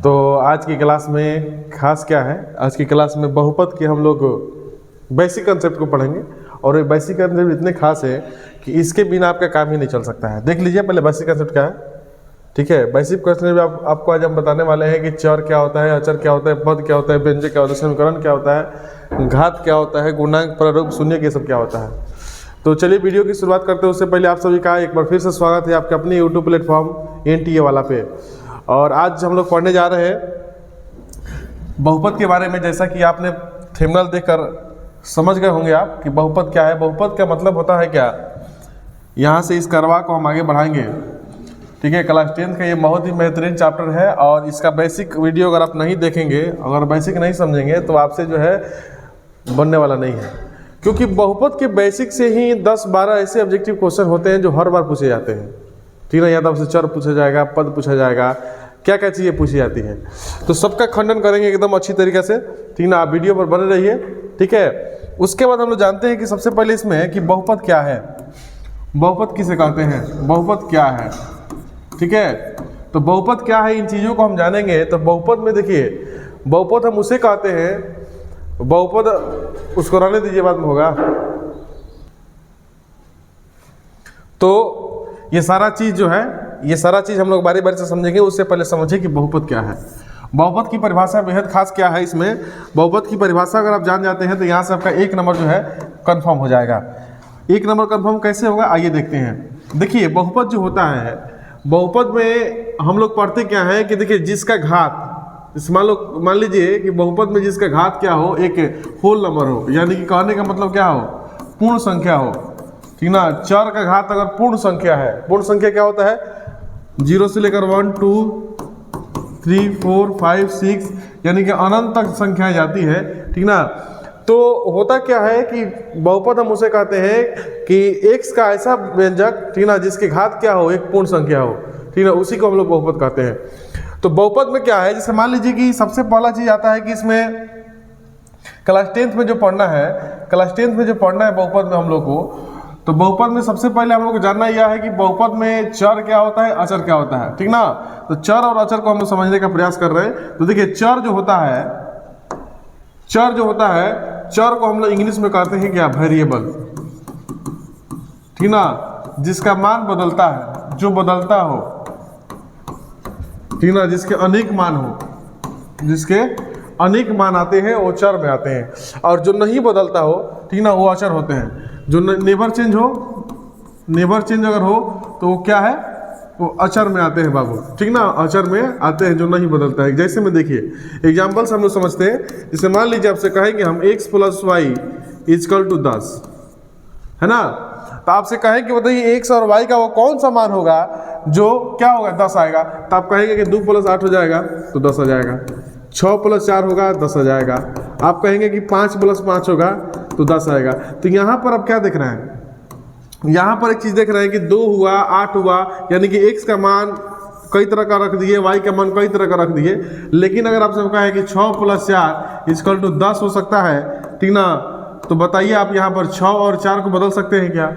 तो आज की क्लास में खास क्या है, आज की क्लास में बहुपद के हम लोग बेसिक कंसेप्ट को पढ़ेंगे और ये बेसिक कंसेप्ट इतने खास है कि इसके बिना आपका काम ही नहीं चल सकता है। देख लीजिए पहले बेसिक कंसेप्ट क्या है, ठीक है। बेसिक क्वेश्चन में आपको आज हम बताने वाले हैं कि चर क्या होता है, अचर क्या होता है, पद क्या होता है, व्यंजक क्या होता है, समीकरण क्या होता है, घात क्या होता है, गुणांक, प्रारूप, शून्य, ये सब क्या होता है। तो चलिए वीडियो की शुरुआत करते हैं। उससे पहले आप सभी का एक बार फिर से स्वागत है आपके अपने यूट्यूब प्लेटफॉर्म NTA वाला पे। और आज हम लोग पढ़ने जा रहे हैं बहुपद के बारे में। जैसा कि आपने थंबनेल देखकर समझ गए होंगे आप कि बहुपद क्या है, बहुपद का मतलब होता है क्या। यहाँ से इस करवा को हम आगे बढ़ाएंगे, ठीक है। क्लास 10 का ये बहुत ही बेहतरीन चैप्टर है और इसका बेसिक वीडियो अगर आप नहीं देखेंगे, अगर बेसिक नहीं समझेंगे तो आपसे जो है बनने वाला नहीं है, क्योंकि बहुपद के बेसिक से ही 10-12 ऐसे ऑब्जेक्टिव क्वेश्चन होते हैं जो हर बार पूछे जाते हैं, ठीक है। या तो आपसे चर पूछा जाएगा, पद पूछा जाएगा, क्या क्या चीज़ें पूछी जाती हैं। तो सबका खंडन करेंगे एकदम अच्छी तरीके से, ठीक ना। आप वीडियो पर बने रहिए, ठीक है। उसके बाद हम लोग जानते हैं कि सबसे पहले इसमें कि बहुपद क्या है, बहुपद किसे कहते हैं, बहुपद क्या है, ठीक है। तो बहुपद क्या है, इन चीज़ों को हम जानेंगे। तो बहुपद में देखिए, बहुपद हम उसे कहते हैं, बहुपद उसको रहने दीजिए, बाद में होगा। तो ये सारा चीज़ जो है, ये सारा चीज़ हम लोग बारी बारी से समझेंगे। उससे पहले समझिए कि बहुपद क्या है। बहुपद की परिभाषा बेहद खास क्या है इसमें। बहुपद की परिभाषा अगर आप जान जाते हैं तो यहाँ से आपका 1 नंबर जो है कंफर्म हो जाएगा। 1 नंबर कंफर्म कैसे होगा, आइए देखते हैं। देखिए बहुपद जो होता है, बहुपद में हम लोग पढ़ते क्या है कि देखिए जिसका घात, मान लीजिए कि बहुपद में जिसका घात क्या हो, एक होल नंबर हो, यानी कि कहने का मतलब क्या हो, पूर्ण संख्या हो, ठीक ना। चर का घात अगर पूर्ण संख्या है, पूर्ण संख्या क्या होता है, 0 से लेकर 1 2 3 4 5 6 यानी कि अनंत तक संख्याएं जाती है, ठीक ना। तो होता क्या है कि बहुपद हम उसे कहते हैं कि x का ऐसा व्यंजक, ठीक ना, जिसके घात क्या हो, एक पूर्ण संख्या हो, ठीक ना, उसी को हम लोग बहुपद कहते हैं। तो बहुपद में क्या है, जैसे मान लीजिए कि सबसे पहला चीज आता है कि इसमें क्लास 10th में जो पढ़ना है, क्लास 10th में जो पढ़ना है बहुपद में हम लोग को, तो बहुपद में सबसे पहले हम लोग को जानना यह है कि बहुपद में चर क्या होता है, अचर क्या होता है, ठीक ना। तो चर और अचर को हम लोग समझने का प्रयास कर रहे हैं। तो देखिए चर जो होता है, चर जो होता है, चर को हम लोग इंग्लिश में कहते हैं क्या, वेरिएबल, ठीक ना, जिसका मान बदलता है, जो बदलता हो, ठीक ना, जिसके अनेक मान हो, जिसके अनेक मान आते हैं वो चर में आते हैं। और जो नहीं बदलता हो, ठीक ना, वो अचर होते हैं। जो नेवर चेंज हो, नेवर चेंज अगर हो तो वो क्या है, वो अचर में आते हैं बाबू, ठीक ना, अचर में आते हैं जो नहीं बदलता है। जैसे में देखिए एग्जाम्पल से हम लोग समझते हैं। जैसे मान लीजिए आपसे कहेंगे हम x + y = 10, है ना। तो आपसे कहें कि बताइए x और y का वो कौन सा मान होगा जो क्या होगा, 10 आएगा। तो आप कहेंगे कि 2 + 8 हो जाएगा तो 10 आ जाएगा, 6 + 4 होगा 10 आ जाएगा। आप कहेंगे कि 5 + 5 होगा तो 10 आएगा। तो यहाँ पर आप क्या देख रहे हैं, यहाँ पर एक चीज़ देख रहे हैं कि 2 हुआ, 8 हुआ, यानी कि x का मान कई तरह का रख दिए, y का मान कई तरह का रख दिए। लेकिन अगर आपसे कहा है कि 6 + 4 = 10 हो सकता है, ठीक ना, तो बताइए आप यहाँ पर 6 और 4 को बदल सकते हैं क्या,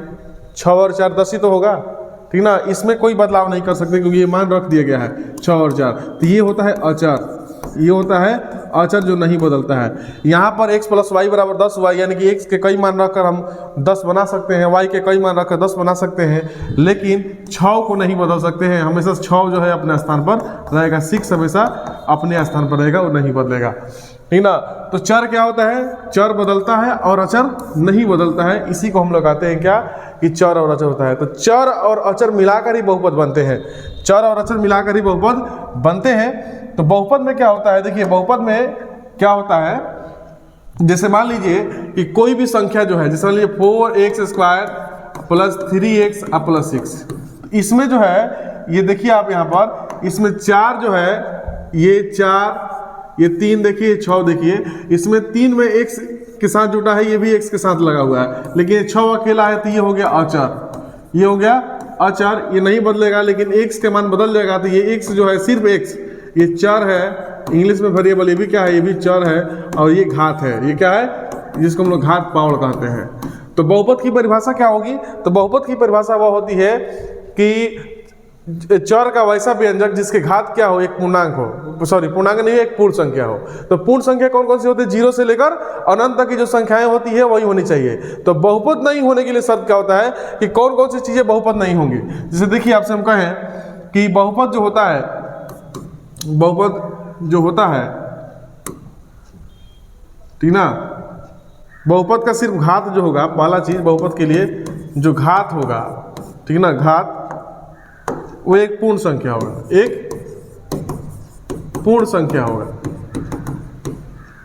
6 और 4 10 ही तो होगा, ठीक ना। इसमें कोई बदलाव नहीं कर सकते क्योंकि ये मान रख दिया गया है 6 और 4। तो ये होता है अचर, ये होता है अचर जो नहीं बदलता है। यहाँ पर x + y = 10 हुआ, यानी कि x के कई मान रखकर हम 10 बना सकते हैं, y के कई मान रखकर 10 बना सकते हैं, लेकिन 6 को नहीं बदल सकते हैं। हमेशा 6 जो है अपने स्थान पर रहेगा, 6 हमेशा अपने स्थान पर रहेगा, वो नहीं बदलेगा, ठीक ना। तो चर क्या होता है, चर बदलता है और अचर नहीं बदलता है। इसी को हम लोग कहते हैं क्या, कि चर और अचर होता है। तो चर और अचर मिलाकर ही बहुपद बनते हैं, चर और अचर मिलाकर ही बहुपद बनते हैं। तो बहुपद में क्या होता है, देखिए बहुपद में क्या होता है, जैसे मान लीजिए कि कोई भी संख्या जो है, जैसे मान लीजिए 4x² + 3x + 6, इसमें जो है ये देखिए आप यहाँ पर, इसमें 4 जो है, ये 4, ये 3 देखिए, 6 देखिए, इसमें 3 में x के साथ जुटा है, ये भी x के साथ लगा हुआ है, लेकिन 6 अकेला है तो ये हो गया अचर, ये हो गया अचर, ये नहीं बदलेगा, लेकिन x के मान बदल जाएगा। तो ये x जो है सिर्फ x, ये चर है, इंग्लिश में वेरिएबल, ये भी क्या है, ये भी चर है, और ये घात है, ये क्या है, जिसको हम लोग घात पावड़ कहते हैं। तो बहुपद की परिभाषा क्या होगी, तो बहुपद की परिभाषा वह होती है कि चर का वैसा व्यंजक जिसके घात क्या हो, एक पूर्णांक हो, सॉरी पूर्णांक नहीं, एक पूर्ण संख्या हो। तो पूर्ण संख्या कौन कौन सी होती है? 0 से लेकर अनंत तक की जो संख्याएं होती है वही होनी चाहिए। तो बहुपद नहीं होने के लिए शर्त क्या होता है कि कौन कौन सी चीजें बहुपद नहीं होंगी। जैसे देखिए आपसे हम कहें कि बहुपद जो होता है, बहुपद जो होता है, ठीक ना, बहुपद का सिर्फ घात जो होगा, पहला चीज बहुपद के लिए जो घात होगा, ठीक ना, घात वो एक पूर्ण संख्या होगा, एक पूर्ण संख्या होगा,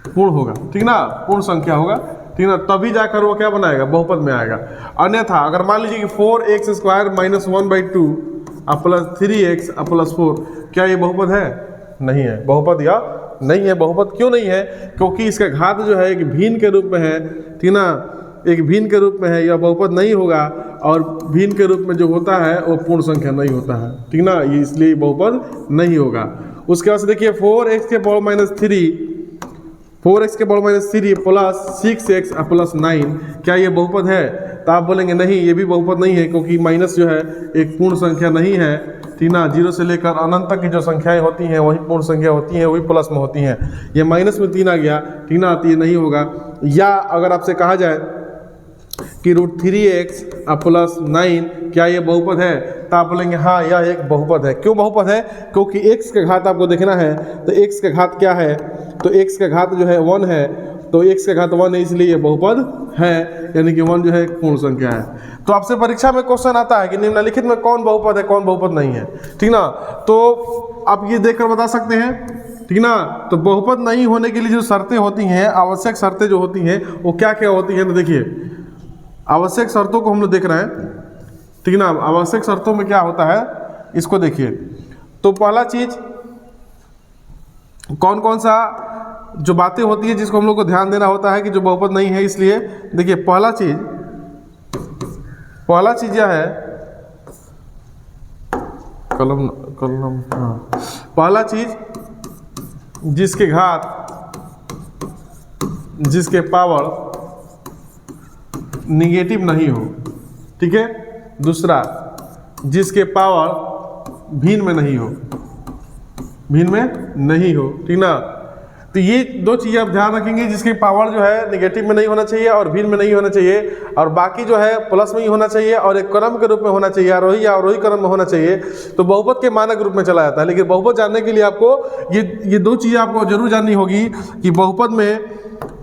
पूर्ण होगा, ठीक ना, पूर्ण संख्या होगा, ठीक ना, तभी जाकर वो क्या बनाएगा, बहुपद में आएगा। अन्यथा अगर मान लीजिए कि 4x² - 1/2 प्लस 3x प्लस 4, क्या ये बहुपद है? नहीं है, बहुपद या नहीं है। बहुपद क्यों नहीं है? क्योंकि इसका घात जो है एक भिन्न के रूप में है, ठीक ना, एक भिन्न के रूप में है, यह बहुपद नहीं होगा। और भिन्न के रूप में जो होता है वो पूर्ण संख्या नहीं होता है, ठीक ना, ये इसलिए बहुपद नहीं होगा। उसके बाद से देखिए 4x के पावर -3, 4x के पावर -3 प्लस 6x प्लस 9, क्या ये बहुपद है? तो आप बोलेंगे नहीं, ये भी बहुपद नहीं है, क्योंकि माइनस जो है एक पूर्ण संख्या नहीं है, ठीक ना। 0 से लेकर अनंत तक की जो संख्याएं होती हैं वही पूर्ण संख्या होती हैं, वही प्लस में होती हैं। ये माइनस में 3 आ गया, ठीक ना, तो ये नहीं होगा। या अगर आपसे कहा जाए कि √3x प्लस 9, क्या ये बहुपद है? तो आप बोलेंगे हाँ, यह एक बहुपद है। क्यों बहुपद है? क्योंकि x का घात आपको देखना है, तो x का घात क्या है? तो x का घात जो है 1 है, तो x का घात 1 है, इसलिए ये बहुपद है, यानी कि 1 जो है एक पूर्ण संख्या है। तो आपसे परीक्षा में क्वेश्चन आता है कि निम्नलिखित में कौन बहुपद है, कौन बहुपद नहीं है, ठीक ना। तो आप ये देखकर बता सकते हैं, ठीक ना। तो बहुपद नहीं होने के लिए जो शर्तें होती हैं, आवश्यक शर्तें जो होती हैं वो क्या क्या होती हैं, तो देखिए आवश्यक शर्तों को हम लोग देख रहे हैं, ठीक ना। आवश्यक शर्तों में क्या होता है इसको देखिए। तो पहला चीज कौन कौन सा जो बातें होती है जिसको हम लोग को ध्यान देना होता है कि जो बहुपद नहीं है, इसलिए देखिए पहला चीज यह है, कलम हाँ, पहला चीज जिसके घात, जिसके पावर निगेटिव नहीं हो, ठीक है। दूसरा, जिसके पावर भिन्न में नहीं हो, भिन्न में नहीं हो, ठीक ना। तो ये दो चीज़ें आप ध्यान रखेंगे, जिसकी पावर जो है निगेटिव में नहीं होना चाहिए और भिन्न में नहीं होना चाहिए, और बाकी जो है प्लस में ही होना चाहिए और एक क्रम के रूप में होना चाहिए, आरोही या अवरोही क्रम में होना चाहिए। तो बहुपद के मानक रूप में चला जाता है। लेकिन बहुपद जानने के लिए आपको ये दो चीज़ें आपको जरूर जाननी होगी कि बहुपद में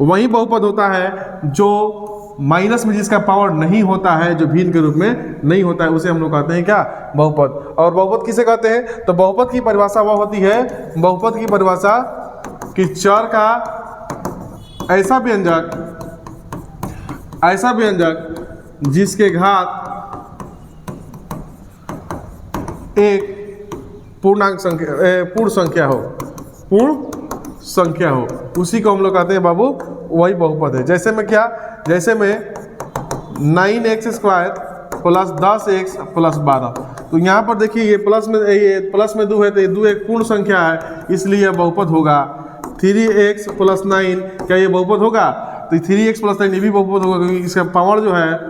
वही बहुपद होता है जो माइनस में जिसका पावर नहीं होता है, जो भिन्न के रूप में नहीं होता है, उसे हम लोग कहते हैं क्या, बहुपद। और बहुपद किसे कहते हैं? तो बहुपद की परिभाषा वह होती है, बहुपद की परिभाषा कि चर का ऐसा व्यंजक जिसके घात एक पूर्ण संख्या हो, उसी को हम लोग कहते हैं बाबू वही बहुपद है। जैसे में क्या, जैसे में 9x² प्लस 10x प्लस 12, तो यहाँ पर देखिए ये प्लस में 2 है, तो ये 2 एक पूर्ण संख्या है, इसलिए यह बहुपद होगा। 3x प्लस 9, क्या ये बहुपद होगा? तो 3x प्लस 9 ये भी बहुपद होगा, क्योंकि इसका पावर जो है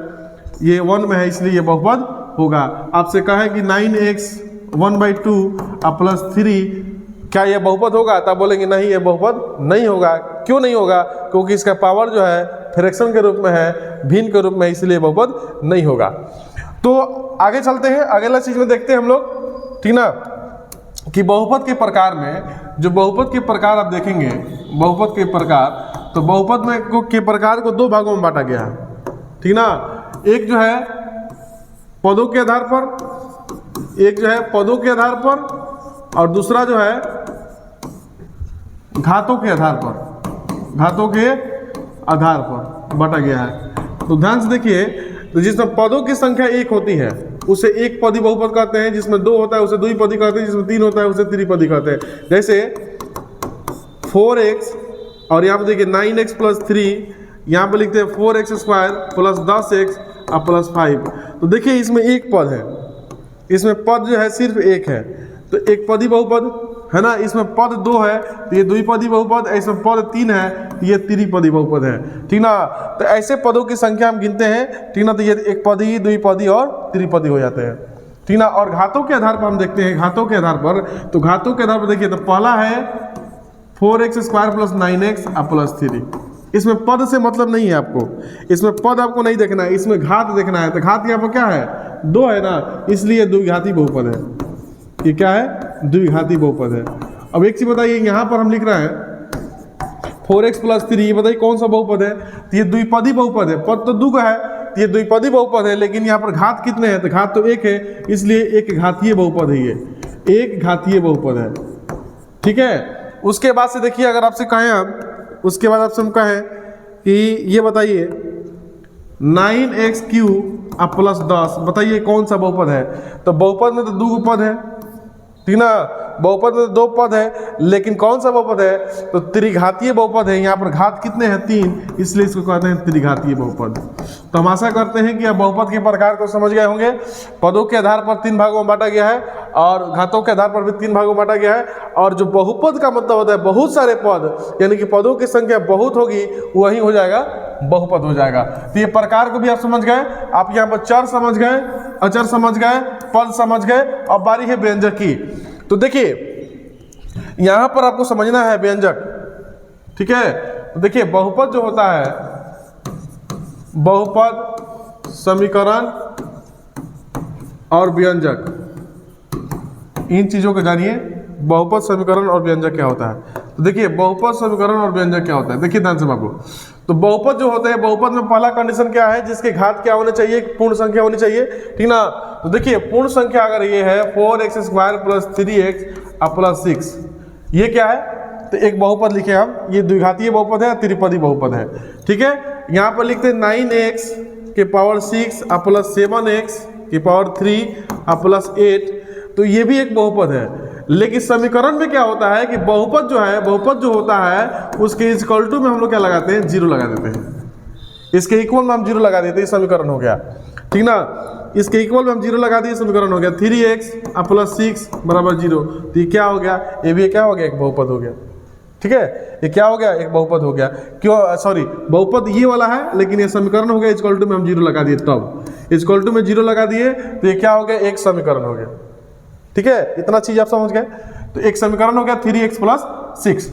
ये 1 में है, इसलिए ये बहुपद होगा। आपसे कहें कि 9x 1/2 प्लस 3, क्या ये बहुपद होगा? तब बोलेंगे नहीं, ये बहुपद नहीं होगा। क्यों नहीं होगा? क्योंकि इसका पावर जो है फ्रैक्शन के रूप में है, भिन्न के रूप में, इसलिए बहुपद नहीं होगा। तो आगे चलते हैं, अगला चीज में देखते हैं हम लोग, ठीक ना, कि बहुपद के प्रकार में, जो बहुपद के प्रकार आप देखेंगे, बहुपद के प्रकार, तो बहुपद में के प्रकार को 2 भागों में बांटा गया है, ठीक ना। एक जो है पदों के आधार पर, एक जो है पदों के आधार पर, और दूसरा जो है घातों के आधार पर, घातों के आधार पर बांटा गया है। तो ध्यान से देखिए, तो जिसमें पदों की संख्या 1 होती है उसे एक पदी बहुपद कहते हैं, जिसमें 2 होता है उसे द्विपदी कहते हैं, जिसमें 3 होता है उसे त्रिपदी कहते हैं। जैसे 4x और यहाँ पे देखिए 9x प्लस 3, यहाँ पे लिखते हैं 4x² प्लस 10x प्लस 5। तो देखिए इसमें एक पद है, इसमें पद जो है सिर्फ एक है, तो एक पदी बहुपद है ना। इसमें पद 2 है तो ये द्विपदी बहुपद, इसमें पद 3 है तो ये त्रिपदी बहुपद है, ठीक ना। तो ऐसे पदों की संख्या हम गिनते हैं, ठीक ना। तो ये एक पदी, द्विपदी और त्रिपदी हो जाते हैं, ठीक ना। और घातों के आधार पर हम देखते हैं, घातों के आधार पर, तो घातों के आधार पर देखिए, तो पहला है 4x square plus 9x plus 3। इसमें पद से मतलब नहीं है आपको, इसमें पद आपको नहीं देखना है, इसमें घात देखना है। तो घात यहाँ पर क्या है, 2 है ना, इसलिए द्विघाती बहुपद है। ये क्या है, द्विघाती बहुपद है। अब एक चीज बताइए, यहाँ पर हम लिख रहे हैं 4x प्लस 3, ये बताइए कौन सा बहुपद है। तो ये द्विपदी बहुपद है, पद तो 2 का है, तो ये द्विपदी बहुपद है, लेकिन यहाँ पर घात कितने हैं, तो घात तो 1 है, इसलिए एक घातीय बहुपद है, ये एक घातीय बहुपद है। ठीक है। उसके बाद से देखिए, अगर आपसे कहें हम, उसके बाद आपसे हम कहें कि ये बताइए 9x³ प्लस 10, बताइए कौन सा बहुपद है। तो बहुपद में तो 2 पद है, ठीक ना, बहुपद में तो 2 पद है, लेकिन कौन सा बहुपद है, तो त्रिघातीय बहुपद है। यहाँ पर घात कितने हैं, 3, इसलिए इसको कहते हैं त्रिघातीय बहुपद। तो हम आशा करते हैं कि आप बहुपद के प्रकार को समझ गए होंगे। पदों के आधार पर 3 भागों में बांटा गया है और घातों के आधार पर भी 3 भागों में बांटा गया है। और जो बहुपद का मतलब होता है बहुत सारे पद, यानी कि पदों की संख्या बहुत होगी, वही हो जाएगा बहुपद हो जाएगा। तो ये प्रकार को भी आप समझ गए। आप यहाँ पर चर समझ गए, अचर समझ गए, पद समझ गए। अब बारी है व्यंजक की। तो देखिए यहां पर आपको समझना है व्यंजक, ठीक है। तो देखिए बहुपद जो होता है, बहुपद, समीकरण और व्यंजक, इन चीजों को जानिए। बहुपद, समीकरण और व्यंजक क्या होता है। तो देखिए बहुपद, समीकरण और व्यंजक क्या होता है, देखिए ध्यान से बाबू। तो बहुपद जो होते हैं, बहुपद में पहला कंडीशन क्या है, जिसके घात क्या होने चाहिए, पूर्ण संख्या होनी चाहिए, ठीक ना। तो देखिए पूर्ण संख्या अगर ये है 4x square plus 3x plus 6, ये क्या है, तो एक बहुपद लिखे हम, ये द्विघातीय बहुपद है, त्रिपदी बहुपद है, ठीक है। यहाँ पर लिखते हैं 9x के पावर 6 प्लस 7x के पावर 3 प्लस 8, तो ये भी एक बहुपद है। लेकिन समीकरण में क्या होता है कि बहुपद जो है, बहुपद जो होता है उसके इक्वल टू में हम लोग क्या लगाते हैं, 0 लगा देते हैं। इसके इक्वल में हम 0 लगा देते हैं, समीकरण हो गया, ठीक ना। इसके इक्वल में हम 0 लगा दिए, समीकरण हो गया 3x प्लस 6 बराबर 0। तो ये क्या हो गया, ये भी क्या हो गया, एक बहुपद हो गया, ठीक है। ये क्या हो गया, एक बहुपद हो गया। क्यों, सॉरी, बहुपद ये वाला है, लेकिन ये समीकरण हो गया, इक्वल टू में हम 0 लगा दिए, तब इक्वल टू में 0 लगा दिए, तो ये क्या हो गया, एक समीकरण हो गया, ठीक है। इतना चीज आप समझ गए। तो एक समीकरण हो गया 3x प्लस 6।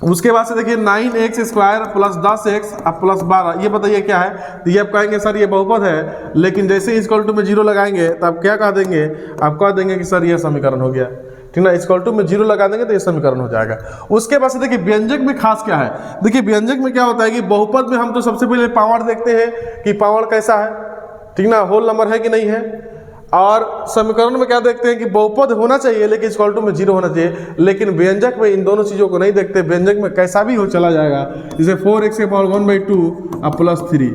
उसके बाद से देखिए 9x square plus 10x plus 12, ये बताइए क्या है। तो ये आप कहेंगे सर ये बहुपद है, लेकिन जैसे इक्वल टू में 0 लगाएंगे तो आप क्या कह देंगे, आप कह देंगे कि सर ये समीकरण हो गया, ठीक ना। इक्वल टू में 0 लगा देंगे तो ये समीकरण हो जाएगा। उसके बाद से देखिए व्यंजक में खास क्या है। देखिए व्यंजक में क्या होता है कि बहुपद में हम तो सबसे पहले पावर देखते हैं कि पावर कैसा है, ठीक ना, होल नंबर है कि नहीं है। और समीकरण में क्या देखते हैं कि बहुपद होना चाहिए, लेकिन इक्वल टू में 0 होना चाहिए। लेकिन व्यंजक में इन दोनों चीज़ों को नहीं देखते, व्यंजक में कैसा भी हो चला जाएगा, जैसे 4x के पावर 1/2 प्लस 3।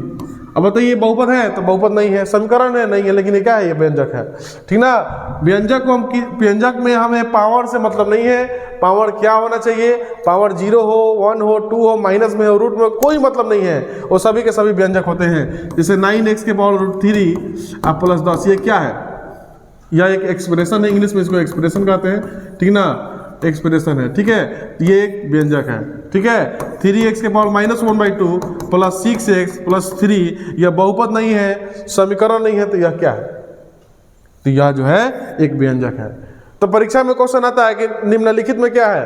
अब बताइए बहुपद है, तो बहुपद नहीं है, समीकरण है नहीं है, लेकिन ये क्या है, ये व्यंजक है, ठीक ना। व्यंजक को हम, व्यंजक में हमें पावर से मतलब नहीं है, पावर क्या होना चाहिए, पावर 0 हो, 1 हो, 2 हो, माइनस में हो, रूट में कोई मतलब नहीं है, वो सभी के सभी व्यंजक होते हैं। जैसे 9x के पावर √3 प्लस 10, ये क्या है, यह एक एक्सप्रेशन है, इंग्लिश में इसको एक्सप्रेशन कहते हैं, ठीक ना, एक्सप्रेशन है, ठीक है। ये एक व्यंजक है, ठीक है। 3x के पावर -1/2 प्लस 6x प्लस 3, यह बहुपद नहीं है, समीकरण नहीं है, तो यह क्या है, तो यह जो है एक व्यंजक है। तो परीक्षा में क्वेश्चन आता है कि निम्नलिखित में क्या है,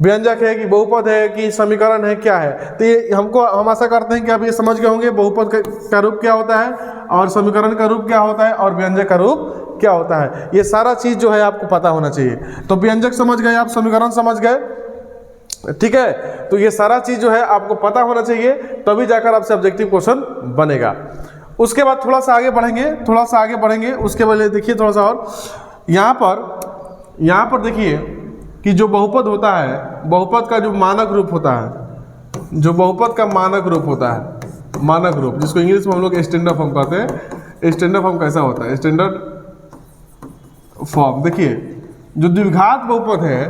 व्यंजक है कि बहुपद है कि समीकरण है, क्या है। तो ये हम आशा करते हैं कि आप ये समझ गए होंगे बहुपद का रूप क्या होता है, और समीकरण का रूप क्या होता है, और व्यंजक का रूप क्या होता है। ये सारा चीज जो है आपको पता होना चाहिए। तो व्यंजक समझ गए आप, समीकरण समझ गए, ठीक है। तो ये सारा चीज जो है आपको पता होना चाहिए, तभी जाकर आपसे ऑब्जेक्टिव क्वेश्चन बनेगा। उसके बाद थोड़ा सा आगे बढ़ेंगे, उसके बाद देखिए थोड़ा सा और यहाँ पर देखिए कि जो बहुपद होता है, बहुपद का जो मानक रूप होता है, जो बहुपद का मानक रूप होता है, मानक रूप जिसको इंग्लिश में हम लोग स्टैंडर्ड फॉर्म कहते हैं। स्टैंडर्ड फॉर्म कैसा होता है, स्टैंडर्ड फॉर्म देखिए, जो द्विघात बहुपद है,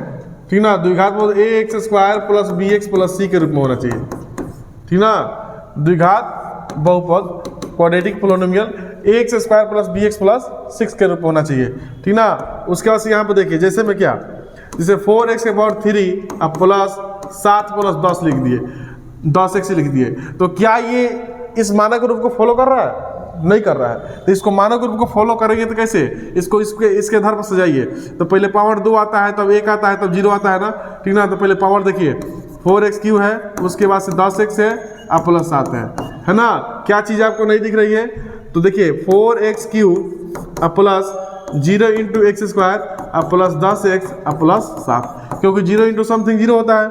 ठीक ना, द्विघात बहुपद ax square plus bx plus c के रूप में होना चाहिए, ठीक ना। द्विघात बहुपद quadratic polynomial ax square plus bx plus 6 के रूप में होना चाहिए, ठीक ना। उसके बाद से यहाँ पे देखिए, जैसे में क्या, जैसे 4x के पावर 3 अब प्लस 7 प्लस 10 लिख दिए, 10x लिख दिए, तो क्या ये इस मानक रूप को फॉलो कर रहा है, नहीं कर रहा है। तो इसको मानक रूप को फॉलो करेंगे तो कैसे, इसको इसके आधार पर सजाइए। तो पहले पावर 2 आता है, तब 1 आता है, तब 0 आता है ना, ठीक ना। तो पहले पावर देखिए 4x³ है, उसके बाद से 10x है और प्लस 7 है ना। क्या चीज़ आपको नहीं दिख रही है, तो देखिए 4x³ और प्लस 0 × x² और प्लस 10x और प्लस 7, क्योंकि 0 × समथिंग 0 होता है,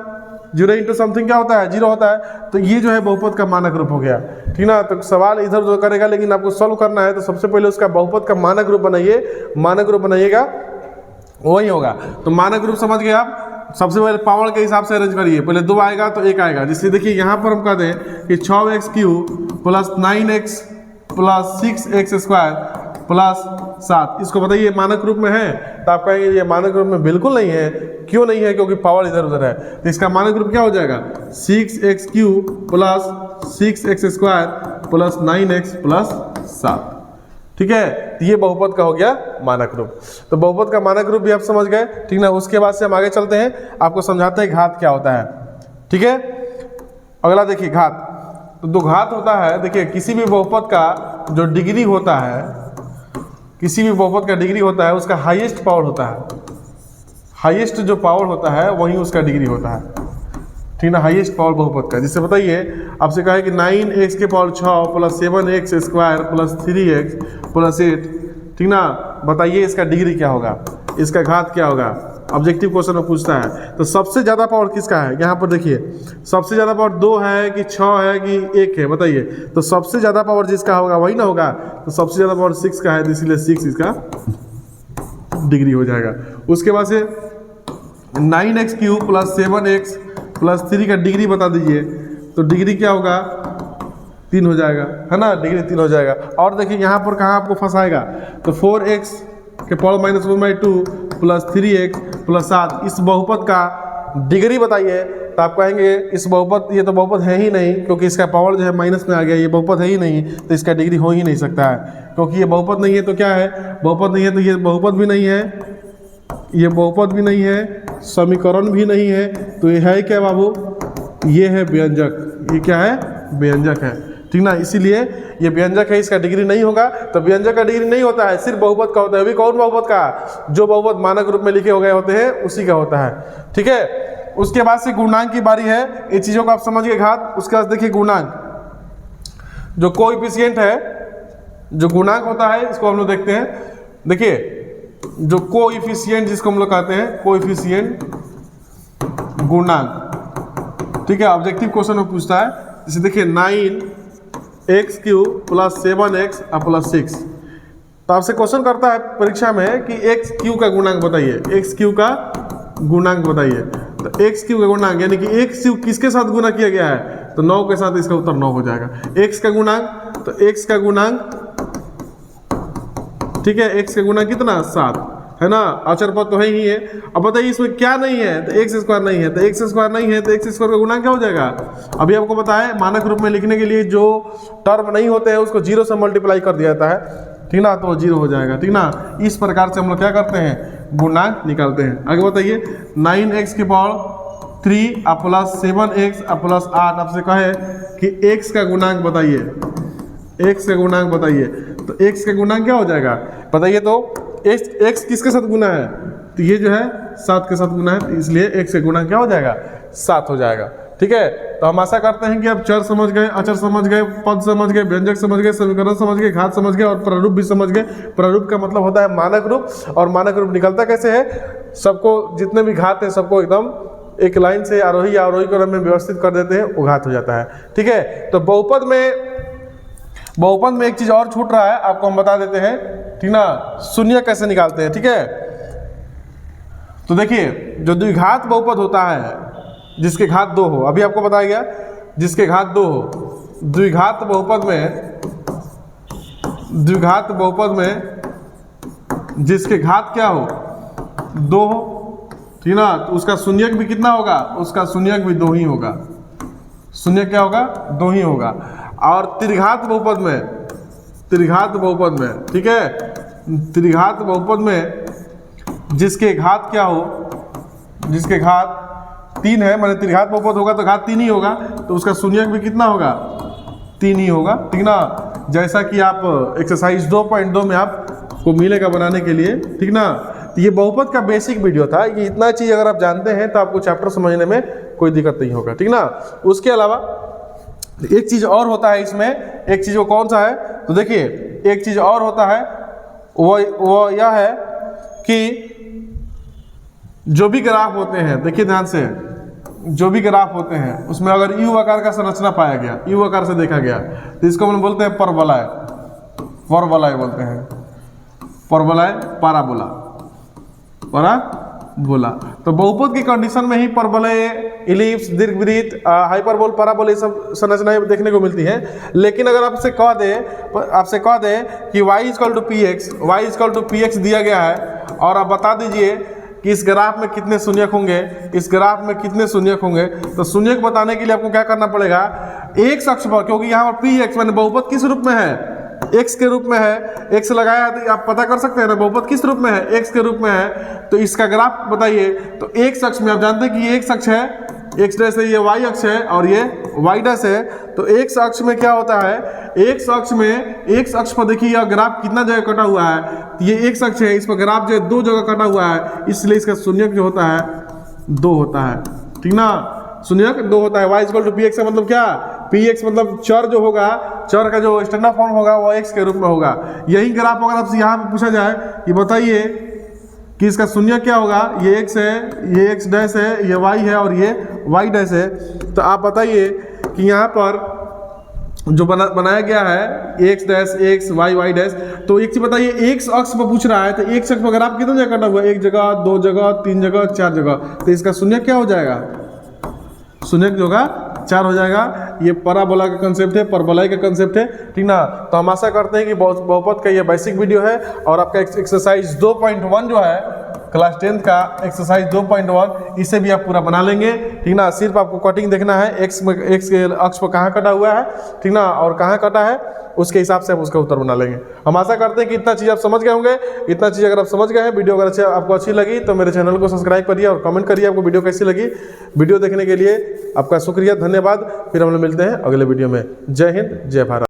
0 × समथिंग क्या होता है, 0 होता है। तो ये जो है बहुपद का मानक रूप हो गया, ठीक ना। तो सवाल इधर उधर करेगा, लेकिन आपको सॉल्व करना है तो सबसे पहले उसका बहुपद का मानक रूप बनाइए, मानक रूप बनाइएगा वही होगा। तो मानक रूप समझ गए आप, सबसे पहले पावर के हिसाब से अरेंज करिए, पहले 2 आएगा तो 1 आएगा। जिससे देखिए यहाँ पर हम कह दें कि 6x³ plus 9x plus 6x² plus 7, इसको बताइए मानक रूप में है। तो आप कहेंगे ये मानक रूप में बिल्कुल नहीं है। क्यों नहीं है, क्योंकि पावर इधर उधर है। तो इसका मानक रूप क्या हो जाएगा, 6x³ plus 6x² plus 9x plus 7, ठीक है। तो ये बहुपद का हो गया मानक रूप। तो बहुपद का मानक रूप भी आप समझ गए, ठीक ना। उसके बाद से हम आगे चलते हैं, आपको समझाते हैं घात क्या होता है, ठीक है। अगला देखिए घात। तो दो घात होता है, देखिए किसी भी बहुपद का जो डिग्री होता है, किसी भी बहुपद का डिग्री होता है, उसका हाईएस्ट पावर होता है, हाईएस्ट जो पावर होता है वही उसका डिग्री होता है, ठीक ना। हाईएस्ट पावर बहुपद का, जिससे बताइए आपसे कहा है कि 9x के power 6 plus 7x² plus 3x plus 8, ठीक ना। बताइए इसका डिग्री क्या होगा, इसका घात क्या होगा, ऑब्जेक्टिव क्वेश्चन में पूछता है। तो सबसे ज़्यादा पावर किसका है, यहाँ पर देखिए सबसे ज़्यादा पावर 2 है कि 6 है कि 1 है, बताइए। तो सबसे ज़्यादा पावर जिसका होगा वही ना होगा। तो सबसे ज़्यादा पावर 6 का है, तो इसीलिए 6 इसका डिग्री हो जाएगा। उसके बाद से 9x³ प्लस 7x प्लस 3 का डिग्री बता दीजिए, तो डिग्री क्या होगा, 3 हो जाएगा, है ना। डिग्री 3 हो जाएगा। और देखिए यहाँ पर कहाँ आपको फंसाएगा, तो 4x के पावर -1/2 प्लस 3x प्लस 7, इस बहुपद का डिग्री बताइए। तो आप कहेंगे इस बहुपद, ये तो बहुपद है ही नहीं, क्योंकि इसका पावर जो है माइनस में आ गया, ये बहुपद है ही नहीं, तो इसका डिग्री हो ही नहीं सकता है। क्योंकि ये बहुपद नहीं है तो क्या है, बहुपद नहीं है तो ये बहुपद भी नहीं है, ये बहुपद भी नहीं है, समीकरण भी नहीं है। तो ये है क्या बाबू, ये है व्यंजक। ये क्या है, व्यंजक है, ठीक ना। इसीलिए ये व्यंजक है, इसका डिग्री नहीं होगा। तो व्यंजक का डिग्री नहीं होता है, सिर्फ बहुपद का होता है। अभी कौन बहुपद का, जो बहुपद मानक रूप में लिखे हो गए होते हैं उसी का होता है, ठीक है। उसके बाद से गुणांक की बारी है। ये चीज़ों को आप समझ गए, घात। उसके बाद देखिए गुणांक, जो कोएफिशिएंट है, जो गुणांक होता है, इसको हम लोग देखते हैं। देखिए जो कोएफिशिएंट जिसको हम लोग कहते हैं, कोएफिशिएंट गुणांक, ठीक है। ऑब्जेक्टिव क्वेश्चन में पूछता है, जैसे देखिए 9x³ प्लस 7x प्लस 6। तो आपसे क्वेश्चन करता है परीक्षा में कि x³ का गुणांक बताइए, x³ का गुणांक बताइए। तो x³ का गुणांक यानी कि x³ किसके साथ गुना किया गया है, तो 9 के साथ, इसका उत्तर 9 हो जाएगा। x का गुणांक, तो x का गुणांक, ठीक है, x का गुणांक कितना, 7, है ना। अचर पद तो है ही है। अब बताइए इसमें क्या नहीं है, तो x² नहीं है, तो x² नहीं है, तो x² का गुणांक क्या हो जाएगा। अभी आपको पता है मानक रूप में लिखने के लिए जो टर्म नहीं होते हैं उसको 0 से मल्टीप्लाई कर दिया जाता है, ठीक ना। तो 0 हो जाएगा, ठीक ना। इस प्रकार से हम लोग क्या करते हैं, गुणांक निकालते हैं। आगे बताइए 9x के पावर 3 प्लस 7x प्लस 8, आपसे कहे कि x का गुणांक बताइए, x का गुणांक बताइए। तो x का गुणांक क्या हो जाएगा बताइए। तो x किसके साथ गुना है, तो ये जो है 7 के साथ गुना है, तो इसलिए x का गुणांक क्या हो जाएगा, 7 हो जाएगा, ठीक है। तो हम आशा करते हैं कि आप चर समझ गए, अचर समझ गए, पद समझ गए, व्यंजक समझ गए, समीकरण समझ गए, घात समझ गए और प्रारूप भी समझ गए। प्रारूप का मतलब होता है मानक रूप, और मानक रूप निकलता कैसे है, सबको जितने भी घात है सबको एकदम एक लाइन से आरोही या आरोही क्रम में व्यवस्थित कर देते हैं, वो घात हो जाता है, ठीक है। तो बहुपद में एक चीज और छूट रहा है, आपको हम बता देते हैं, ठीक ना। शून्य कैसे निकालते हैं, ठीक है। तो देखिए जो द्विघात बहुपद होता है, जिसके घात 2 हो, अभी आपको बताया गया, जिसके घात 2 हो, द्विघात बहुपद में जिसके घात क्या हो, 2 हो, ठीक ना। तो उसका शून्यक भी कितना होगा, उसका शून्यक भी 2 ही होगा, शून्य क्या होगा, 2 ही होगा। और त्रिघात बहुपद में, ठीक है, त्रिघात बहुपद में जिसके घात क्या हो, जिसके घात 3 है, माने त्रिघात बहुपद होगा तो घात 3 ही होगा, तो उसका शून्यक भी कितना होगा, 3 ही होगा, ठीक ना। जैसा कि आप एक्सरसाइज 2.2 में आपको मिलेगा बनाने के लिए, ठीक ना। तो ये बहुपद का बेसिक वीडियो था। ये इतना चीज़ अगर आप जानते हैं तो आपको चैप्टर समझने में कोई दिक्कत नहीं होगा, ठीक ना। उसके अलावा एक चीज़ और होता है इसमें, एक चीज़ वो कौन सा है, तो देखिए एक चीज़ और होता है वो यह है कि जो भी ग्राफ होते हैं, देखिए ध्यान से, जो भी ग्राफ होते हैं उसमें अगर यू आकार का संरचना पाया गया, यू आकार से देखा गया, तो इसको हम बोलते हैं परवलय, परवलय बोलते हैं, परवलय, पाराबोला, पाराबोला। तो बहुपद की कंडीशन में ही परवलय, इलिप्स, दीर्घवृत्त, हाइपरबोल, पाराबोल ये सब संरचनाएं देखने को मिलती हैं। लेकिन अगर आपसे कह दे कि y equal to P X दिया गया है और आप बता दीजिए कि इस ग्राफ में कितने शून्यक होंगे, इस ग्राफ में कितने शून्यक होंगे, तो शून्यक बताने के लिए आपको क्या करना पड़ेगा, एक अक्ष पर, क्योंकि यहाँ पर पी एक्स मैंने बहुपद किस रूप में है, x के रूप में है, x लगाया तो आप पता कर सकते हैं ना बहुपद किस रूप में है, x के रूप में है। तो इसका ग्राफ बताइए। तो x अक्ष में आप जानते हैं कि ये x अक्ष है, x डैश है, ये y अक्ष है और ये y डैश है। तो x अक्ष में क्या होता है, x अक्ष पर देखिए यह ग्राफ कितना जगह कटा हुआ है, ये x अक्ष है, इस पर ग्राफ जो है 2 जगह कटा हुआ है, इसलिए इसका शून्यक जो होता है 2 होता है, ठीक ना। शून्यक 2 होता है। y equal to P X का मतलब क्या, पी एक्स मतलब चर जो होगा, चर का जो स्टैंडर्ड फॉर्म होगा वो x के रूप में होगा। यही ग्राफ अगर आपसे यहाँ पे पूछा जाए कि बताइए कि इसका शून्य क्या होगा, ये x है, ये x डैश है, ये y है और ये y डैश है, तो आप बताइए कि यहाँ पर जो बनाया गया है x dash x y dash, तो एक चीज बताइए x अक्ष पर पूछ रहा है, तो x अक्ष पर ग्राफ कितना जगह कटा हुआ है, 1 जगह, 2 जगह, 3 जगह, 4 जगह, तो इसका शून्य क्या हो जाएगा, शून्य जो होगा 4 हो जाएगा। ये parabola का कंसेप्ट है, परवलय का कंसेप्ट है, ठीक ना। तो हम आशा करते हैं कि बहुपद का ये बेसिक वीडियो है और आपका एक्सरसाइज 2.1 जो है क्लास 10 का एक्सरसाइज 2.1 इसे भी आप पूरा बना लेंगे, ठीक ना। सिर्फ आपको कटिंग देखना है, एक्स के अक्ष पर कहाँ कटा हुआ है, ठीक ना, और कहाँ कटा है, उसके हिसाब से आप उसका उत्तर बना लेंगे। हम आशा करते हैं कि इतना चीज़ आप समझ गए होंगे। इतना चीज़ अगर आप समझ गए हैं, वीडियो अगर आपको अच्छी लगी तो मेरे चैनल को सब्सक्राइब करिए और कमेंट करिए आपको वीडियो कैसी लगी। वीडियो देखने के लिए आपका शुक्रिया, धन्यवाद। फिर हम लोग मिलते हैं अगले वीडियो में। जय हिंद, जय भारत।